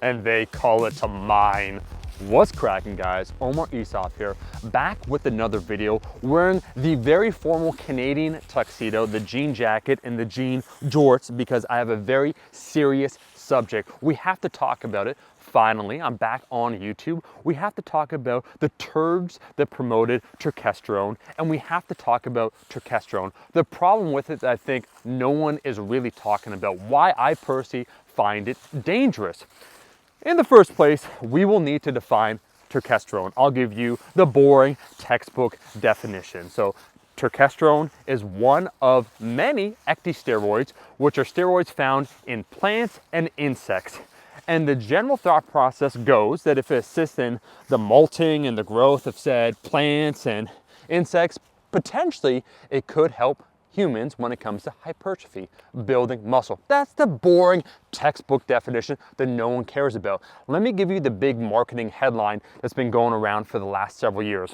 And they call it to mine. What's cracking, guys? Omar Isuf here, back with another video wearing the very formal Canadian tuxedo, the jean jacket and the jean jorts, because I have a very serious subject. We have to talk about it. Finally, I'm back on YouTube. We have to talk about the turds that promoted turkesterone, and we have to talk about turkesterone. The problem with it, I think no one is really talking about, why I personally find it dangerous. In the first place, we will need to define turkesterone. I'll give you the boring textbook definition. So turkesterone is one of many ecdysteroids, which are steroids found in plants and insects. And the general thought process goes that if it assists in the molting and the growth of said plants and insects, potentially it could help humans when it comes to hypertrophy, building muscle. That's the boring textbook definition that no one cares about. Let me give you the big marketing headline that's been going around for the last several years.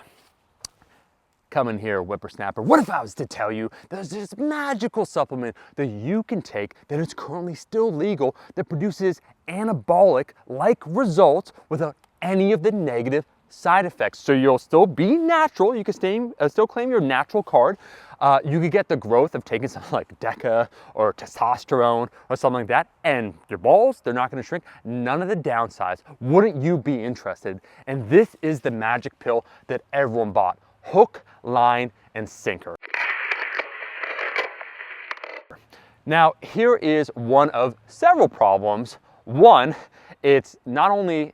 Come in here, whippersnapper. What if I was to tell you there's this magical supplement that you can take that is currently still legal that produces anabolic-like results without any of the negative side effects? So you'll still be natural. You can still claim your natural card. You could get the growth of taking something like DECA or testosterone or something like that, and your balls, they're not going to shrink. None of the downsides. Wouldn't you be interested? And this is the magic pill that everyone bought. Hook, line, and sinker. Now, here is one of several problems. One, it's not only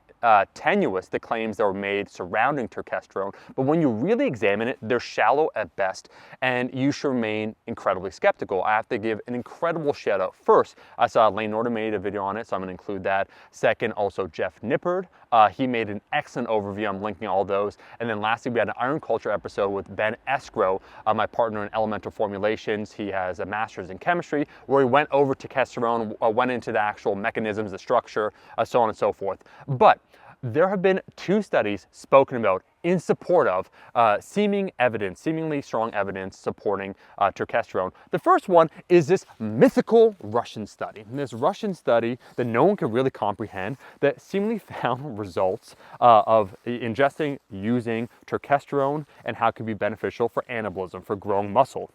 tenuous, the claims that were made surrounding turkesterone, but when you really examine it, they're shallow at best, and you should remain incredibly skeptical. I have to give an incredible shout out. First, I saw Layne Norton made a video on it, so I'm gonna include that. Second, also Jeff Nippard. He made an excellent overview. I'm linking all those. And then lastly, we had an Iron Culture episode with Ben Escrow, my partner in elemental formulations. He has a master's in chemistry, where he went over turkesterone, went into the actual mechanisms, the structure, so on and so forth. But there have been two studies spoken about in support of seemingly strong evidence supporting turkesterone. The first one is this mythical Russian study. And this Russian study that no one could really comprehend that seemingly found results of ingesting, using turkesterone and how it could be beneficial for anabolism, for growing muscle.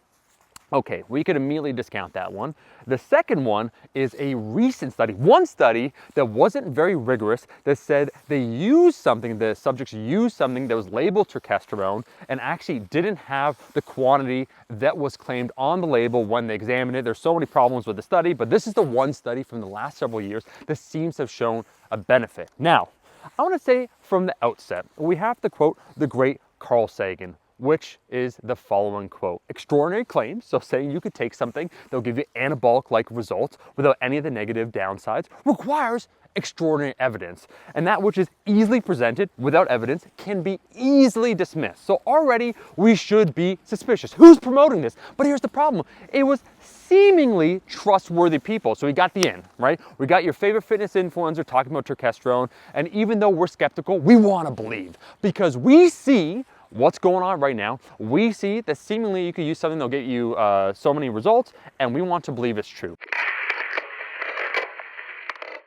Okay, we could immediately discount that one. The second one is a recent study, one study that wasn't very rigorous, that said they used something, the subjects used something that was labeled turkesterone and actually didn't have the quantity that was claimed on the label when they examined it. There's so many problems with the study, but this is the one study from the last several years that seems to have shown a benefit. Now, I want to say from the outset, we have to quote the great Carl Sagan, which is the following quote: extraordinary claims, so saying you could take something that'll give you anabolic-like results without any of the negative downsides, requires extraordinary evidence. And that which is easily presented without evidence can be easily dismissed. So already we should be suspicious. Who's promoting this? But here's the problem. It was seemingly trustworthy people. So we got the in, right? We got your favorite fitness influencer talking about turkesterone. And even though we're skeptical, we want to believe because we see what's going on right now. We see that seemingly you could use something that'll get you so many results, and we want to believe it's true.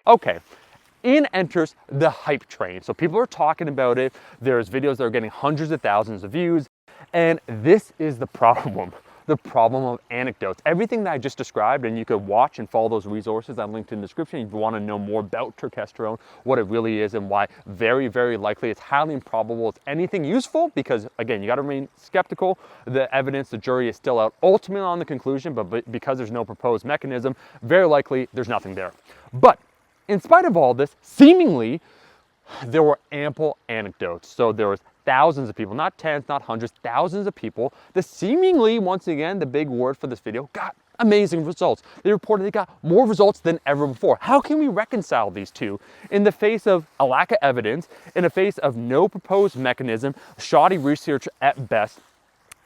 Okay, in enters the hype train. So people are talking about it. There's videos that are getting hundreds of thousands of views, and this is the problem. The problem of anecdotes. Everything that I just described, and you could watch and follow those resources I linked in the description if you want to know more about turkesterone, what it really is, and why very, very likely it's highly improbable it's anything useful, because again, you got to remain skeptical. The evidence, the jury is still out ultimately on the conclusion, but because there's no proposed mechanism, very likely there's nothing there. But in spite of all this, seemingly there were ample anecdotes. So there was thousands of people, not tens, not hundreds, thousands of people that seemingly, once again, the big word for this video, got amazing results. They reported they got more results than ever before. How can we reconcile these two in the face of a lack of evidence, in the face of no proposed mechanism, shoddy research at best?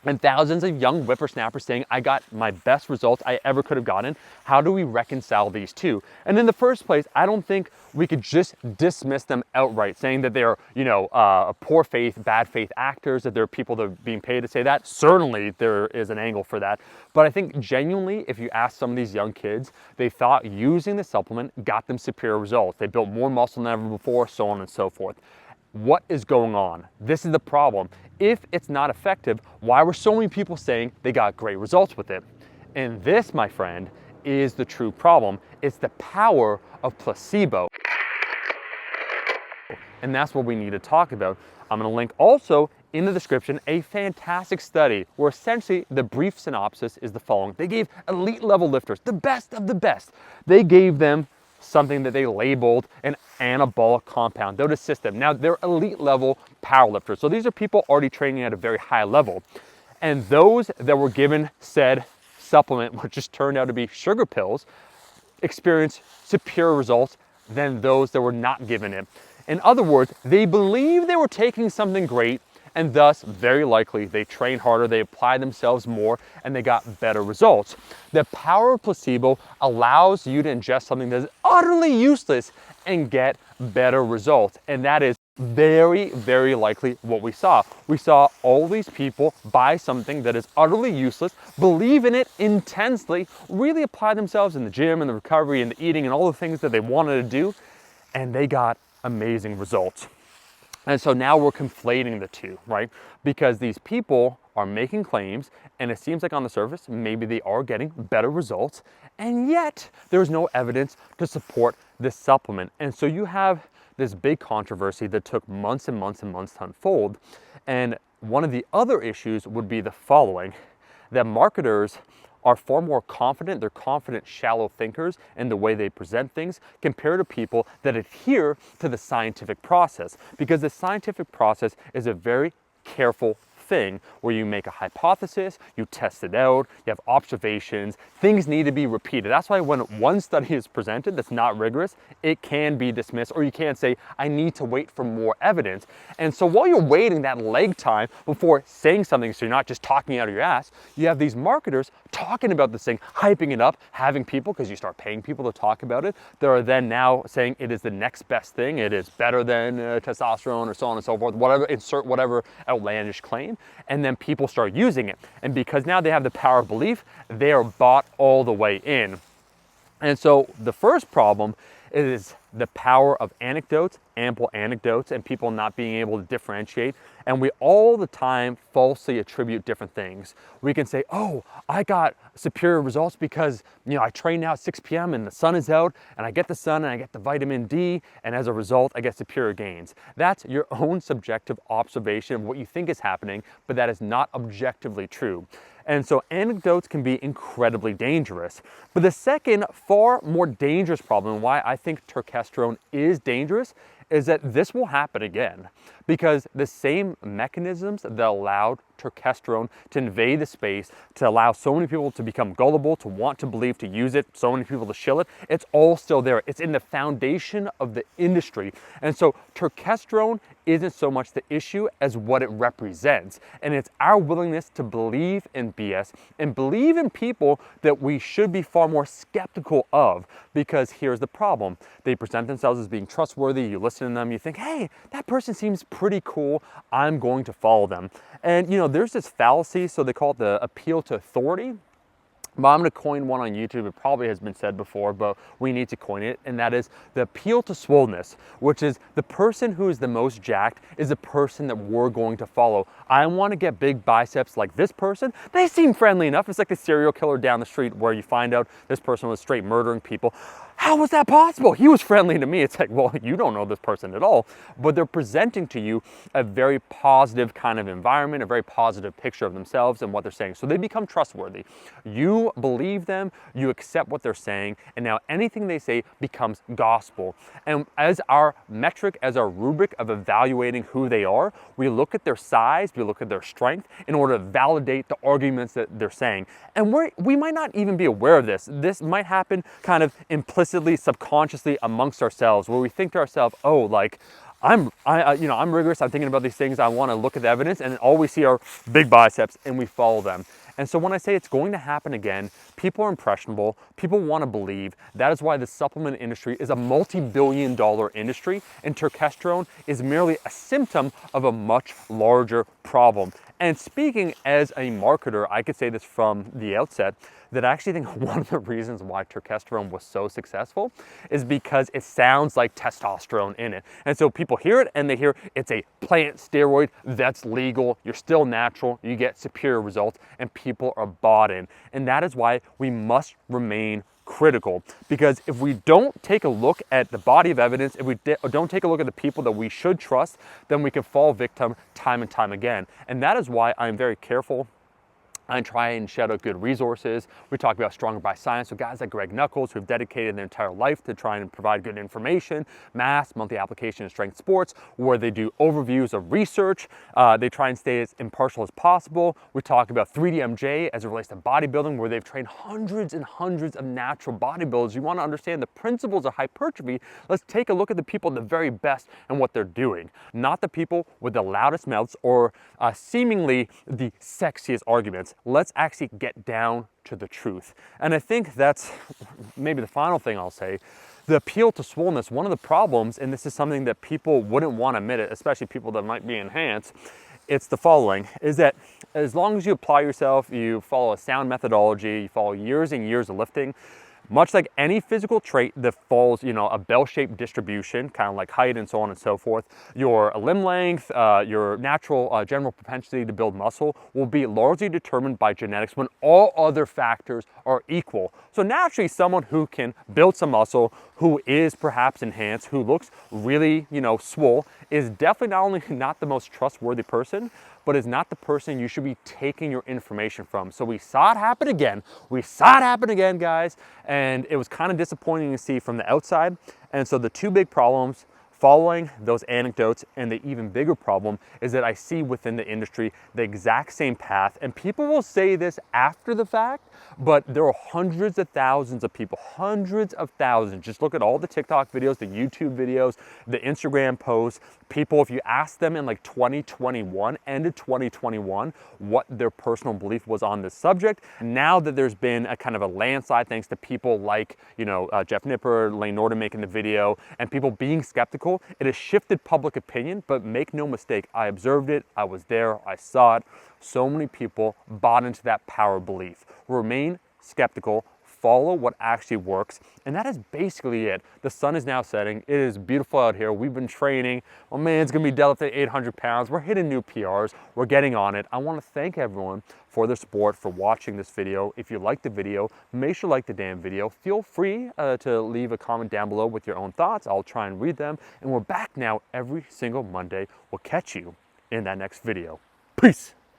and thousands of young whippersnappers saying, I got my best results I ever could have gotten. How do we reconcile these two? And in the first place, I don't think we could just dismiss them outright, saying that they're, poor faith, bad faith actors, that there are people that are being paid to say that. Certainly there is an angle for that. But I think genuinely, if you ask some of these young kids, they thought using the supplement got them superior results. They built more muscle than ever before, so on and so forth. What is going on? This is the problem. If it's not effective, why were so many people saying they got great results with it? And this, my friend, is the true problem. It's the power of placebo. And that's what we need to talk about. I'm going to link also in the description a fantastic study where essentially the brief synopsis is the following. They gave elite level lifters, the best of the best. They gave them something that they labeled an anabolic compound that would assist them. Now, they're elite level powerlifters. So these are people already training at a very high level. And those that were given said supplement, which just turned out to be sugar pills, experienced superior results than those that were not given it. In other words, they believed they were taking something great, and thus, very likely, they trained harder, they applied themselves more, and they got better results. The power of placebo allows you to ingest something that is utterly useless and get better results. And that is very, very likely what we saw. We saw all these people buy something that is utterly useless, believe in it intensely, really apply themselves in the gym and the recovery and the eating and all the things that they wanted to do, and they got amazing results. And so now we're conflating the two, right? Because these people are making claims, and it seems like on the surface, maybe they are getting better results, and yet there's no evidence to support this supplement. And so you have this big controversy that took months and months and months to unfold. And one of the other issues would be the following, that marketers are far more confident, they're confident, shallow thinkers in the way they present things compared to people that adhere to the scientific process. Because the scientific process is a very careful thing where you make a hypothesis, you test it out, you have observations, things need to be repeated. That's why when one study is presented that's not rigorous, it can be dismissed, or you can't say, I need to wait for more evidence. And so while you're waiting that lag time before saying something, so you're not just talking out of your ass, you have these marketers talking about this thing, hyping it up, having people, because you start paying people to talk about it, that are then now saying it is the next best thing, it is better than testosterone, or so on and so forth, whatever, insert whatever outlandish claim, and then people start using it. And because now they have the power of belief, they are bought all the way in. And so the first problem is the power of anecdotes, ample anecdotes, and people not being able to differentiate. And we all the time falsely attribute different things. We can say, oh, I got superior results because, I train now at 6 p.m. and the sun is out, and I get the sun and I get the vitamin D, and as a result, I get superior gains. That's your own subjective observation of what you think is happening, but that is not objectively true. And so anecdotes can be incredibly dangerous. But the second, far more dangerous problem, why I think turkesterone is dangerous, is that this will happen again. Because the same mechanisms that allowed turkesterone to invade the space, to allow so many people to become gullible, to want to believe, to use it, so many people to shill it, it's all still there. It's in the foundation of the industry. And so turkesterone isn't so much the issue as what it represents. And it's our willingness to believe in BS and believe in people that we should be far more skeptical of, because here's the problem. They present themselves as being trustworthy, you listen to them, you think, hey, that person seems pretty cool, I'm going to follow them. And there's this fallacy, so they call it the appeal to authority. But I'm going to coin one on YouTube. It probably has been said before, but we need to coin it. And that is the appeal to swollenness, which is the person who is the most jacked is the person that we're going to follow. I want to get big biceps like this person. They seem friendly enough. It's like the serial killer down the street where you find out this person was straight murdering people. How was that possible? He was friendly to me. It's like, well, you don't know this person at all. But they're presenting to you a very positive kind of environment, a very positive picture of themselves and what they're saying. So they become trustworthy. You believe them, you accept what they're saying, and now anything they say becomes gospel. And as our metric, as our rubric of evaluating who they are, we look at their size, we look at their strength in order to validate the arguments that they're saying. And we might not even be aware of this. This might happen kind of implicitly, subconsciously amongst ourselves, where we think to ourselves, oh, like, I'm rigorous. I'm thinking about these things. I want to look at the evidence, and all we see are big biceps, and we follow them. And so when I say it's going to happen again, people are impressionable. People want to believe. That is why the supplement industry is a multi-billion-dollar industry, and testosterone is merely a symptom of a much larger problem. And speaking as a marketer, I could say this from the outset, that I actually think one of the reasons why testosterone was so successful is because it sounds like testosterone in it. And so people hear it and they hear it's a plant steroid that's legal, you're still natural, you get superior results, and people are bought in. And that is why we must remain critical, because if we don't take a look at the body of evidence, if we don't take a look at the people that we should trust, then we can fall victim time and time again. And that is why I'm very careful. I try and shout out good resources. We talk about Stronger by Science with guys like Greg Nuckols, who have dedicated their entire life to trying to provide good information. Mass, Monthly Application of Strength Sports, where they do overviews of research. They try and stay as impartial as possible. We talk about 3DMJ as it relates to bodybuilding, where they've trained hundreds and hundreds of natural bodybuilders. You want to understand the principles of hypertrophy, let's take a look at the people at the very best and what they're doing. Not the people with the loudest mouths or seemingly the sexiest arguments. Let's actually get down to the truth. And I think that's maybe the final thing I'll say. The appeal to swollenness, one of the problems, and this is something that people wouldn't want to admit it, especially people that might be enhanced, it's the following, is that as long as you apply yourself, you follow a sound methodology, you follow years and years of lifting, much like any physical trait that follows, a bell-shaped distribution, kind of like height and so on and so forth, your limb length, your natural general propensity to build muscle will be largely determined by genetics when all other factors are equal. So naturally, someone who can build some muscle, who is perhaps enhanced, who looks really, swole, is definitely not only not the most trustworthy person, but is not the person you should be taking your information from. So we saw it happen again. We saw it happen again, guys. And it was kind of disappointing to see from the outside. And so the two big problems following those anecdotes, and the even bigger problem is that I see within the industry the exact same path. And people will say this after the fact, but there are hundreds of thousands of people, hundreds of thousands. Just look at all the TikTok videos, the YouTube videos, the Instagram posts. People, if you ask them in like 2021, end of 2021, what their personal belief was on this subject, now that there's been a kind of a landslide thanks to people like, Jeff Nipper, Lane Norton making the video, and people being skeptical, it has shifted public opinion. But make no mistake, I observed it, I was there, I saw it. So many people bought into that power belief. Remain skeptical, follow what actually works, and that is basically it. The sun is now setting. It is beautiful out here. We've been training. Oh man, it's gonna be deadlifting 800 pounds. We're hitting new PRs. We're getting on it. I wanna thank everyone for their support, for watching this video. If you liked the video, make sure to like the damn video. Feel free to leave a comment down below with your own thoughts. I'll try and read them. And we're back now every single Monday. We'll catch you in that next video. Peace.